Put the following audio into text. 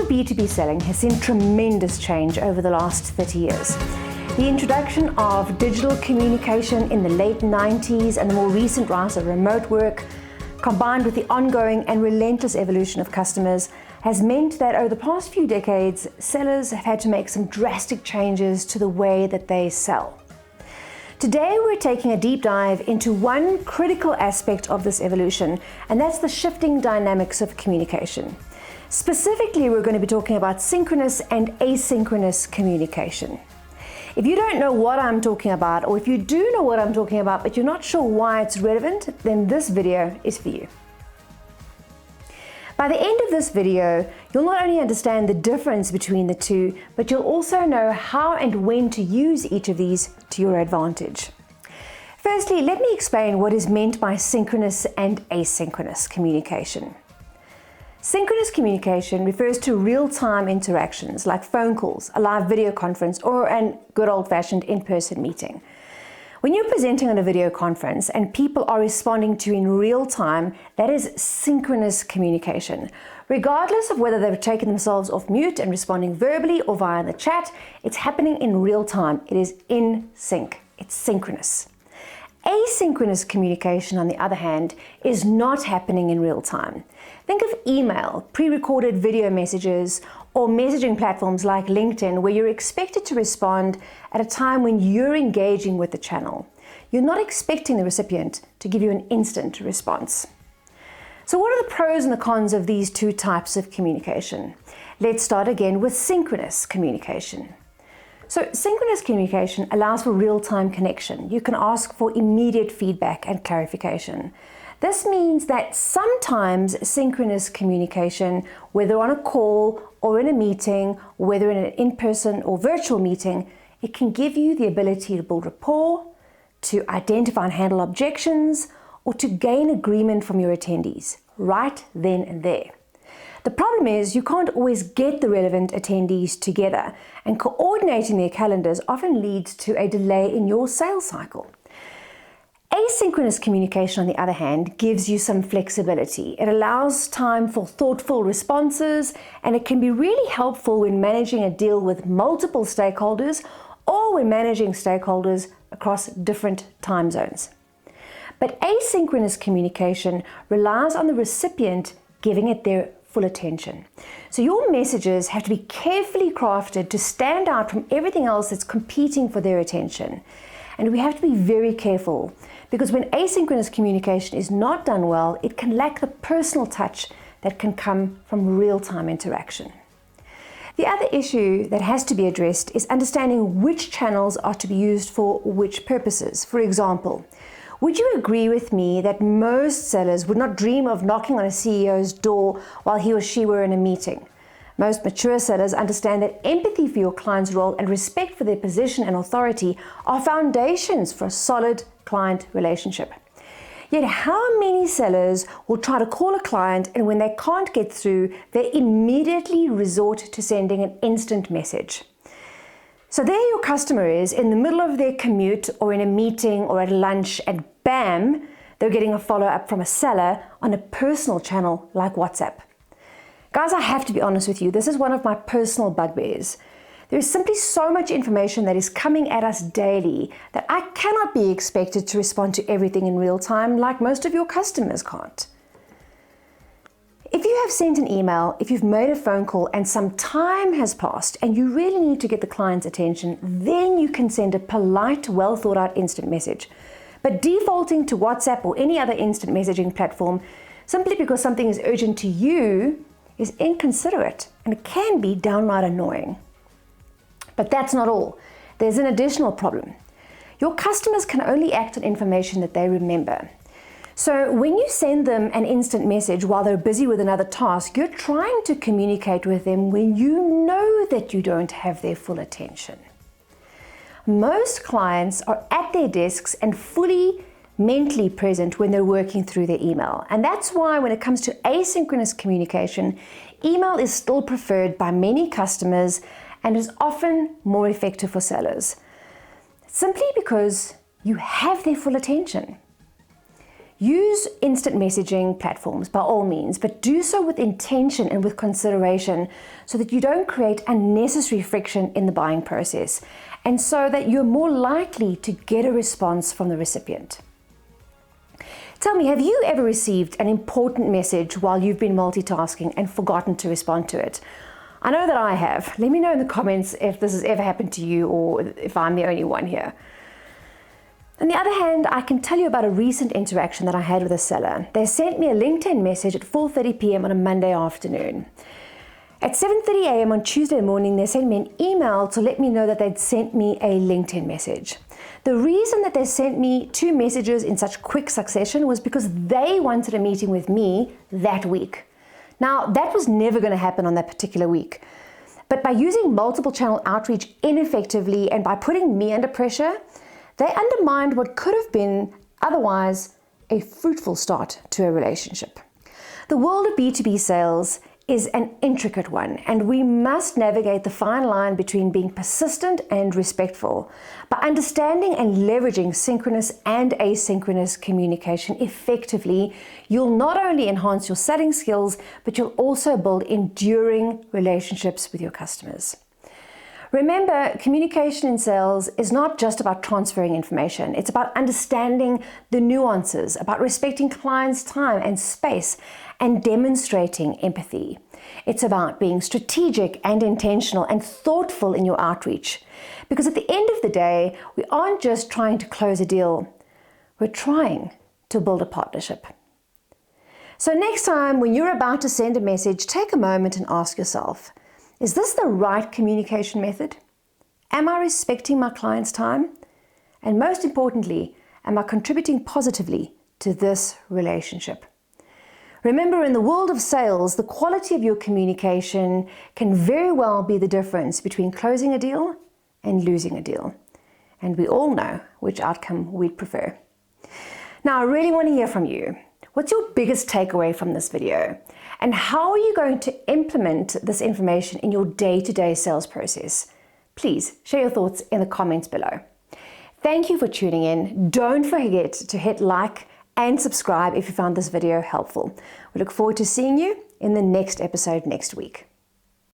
B2B selling has seen tremendous change over the last 30 years. The introduction of digital communication in the late 90s and the more recent rise of remote work, combined with the ongoing and relentless evolution of customers, has meant that over the past few decades, sellers have had to make some drastic changes to the way that they sell. Today, we're taking a deep dive into one critical aspect of this evolution, and that's the shifting dynamics of communication. Specifically, we're going to be talking about synchronous and asynchronous communication. If you don't know what I'm talking about, or if you do know what I'm talking about, but you're not sure why it's relevant, then this video is for you. By the end of this video, you'll not only understand the difference between the two, but you'll also know how and when to use each of these to your advantage. Firstly, let me explain what is meant by synchronous and asynchronous communication. Synchronous communication refers to real-time interactions like phone calls, a live video conference, or a good old-fashioned in-person meeting. When you're presenting on a video conference and people are responding to you in real time, that is synchronous communication. Regardless of whether they've taken themselves off mute and responding verbally or via the chat, it's happening in real time. It is in sync. It's synchronous. Asynchronous communication, on the other hand, is not happening in real time. Think of email, pre-recorded video messages, or messaging platforms like LinkedIn, where you're expected to respond at a time when you're engaging with the channel. You're not expecting the recipient to give you an instant response. So what are the pros and the cons of these two types of communication? Let's start again with synchronous communication. So synchronous communication allows for real-time connection. You can ask for immediate feedback and clarification. This means that sometimes synchronous communication, whether on a call or in a meeting, whether in an in-person or virtual meeting, it can give you the ability to build rapport, to identify and handle objections, or to gain agreement from your attendees right then and there. The problem is you can't always get the relevant attendees together, and coordinating their calendars often leads to a delay in your sales cycle. Asynchronous communication, on the other hand, gives you some flexibility. It allows time for thoughtful responses, and it can be really helpful when managing a deal with multiple stakeholders or when managing stakeholders across different time zones. But asynchronous communication relies on the recipient giving it their full attention. So your messages have to be carefully crafted to stand out from everything else that's competing for their attention. And we have to be very careful, because when asynchronous communication is not done well, it can lack the personal touch that can come from real-time interaction. The other issue that has to be addressed is understanding which channels are to be used for which purposes. For example, would you agree with me that most sellers would not dream of knocking on a CEO's door while he or she were in a meeting? Most mature sellers understand that empathy for your client's role and respect for their position and authority are foundations for a solid client relationship. Yet how many sellers will try to call a client, and when they can't get through, they immediately resort to sending an instant message? So there your customer is in the middle of their commute or in a meeting or at lunch, and bam, they're getting a follow-up from a seller on a personal channel like WhatsApp. Guys, I have to be honest with you, this is one of my personal bugbears. There is simply so much information that is coming at us daily that I cannot be expected to respond to everything in real time like most of your customers can't. If you have sent an email, if you've made a phone call and some time has passed and you really need to get the client's attention, then you can send a polite, well thought out instant message. But defaulting to WhatsApp or any other instant messaging platform simply because something is urgent to you is inconsiderate, and it can be downright annoying. But that's not all. There's an additional problem. Your customers can only act on information that they remember. So when you send them an instant message while they're busy with another task, you're trying to communicate with them when you know that you don't have their full attention. Most clients are at their desks and fully mentally present when they're working through their email. And that's why when it comes to asynchronous communication, email is still preferred by many customers and is often more effective for sellers. Simply because you have their full attention. Use instant messaging platforms by all means, but do so with intention and with consideration so that you don't create unnecessary friction in the buying process, and so that you're more likely to get a response from the recipient. Tell me, have you ever received an important message while you've been multitasking and forgotten to respond to it? I know that I have. Let me know in the comments if this has ever happened to you or if I'm the only one here. On the other hand, I can tell you about a recent interaction that I had with a seller. They sent me a LinkedIn message at 4:30 p.m. on a Monday afternoon. At 7:30 a.m. on Tuesday morning, they sent me an email to let me know that they'd sent me a LinkedIn message. The reason that they sent me 2 messages in such quick succession was because they wanted a meeting with me that week. Now, that was never going to happen on that particular week. But by using multiple channel outreach ineffectively and by putting me under pressure, they undermined what could have been otherwise a fruitful start to a relationship. The world of B2B sales is an intricate one, and we must navigate the fine line between being persistent and respectful. By understanding and leveraging synchronous and asynchronous communication effectively, you'll not only enhance your selling skills, but you'll also build enduring relationships with your customers. Remember, communication in sales is not just about transferring information. It's about understanding the nuances, about respecting clients' time and space, and demonstrating empathy. It's about being strategic and intentional and thoughtful in your outreach. Because at the end of the day, we aren't just trying to close a deal, we're trying to build a partnership. So next time when you're about to send a message, take a moment and ask yourself, is this the right communication method? Am I respecting my client's time? And most importantly, am I contributing positively to this relationship? Remember, in the world of sales, the quality of your communication can very well be the difference between closing a deal and losing a deal. And we all know which outcome we'd prefer. Now, I really want to hear from you. What's your biggest takeaway from this video? And how are you going to implement this information in your day-to-day sales process? Please share your thoughts in the comments below. Thank you for tuning in. Don't forget to hit like and subscribe if you found this video helpful. We look forward to seeing you in the next episode next week.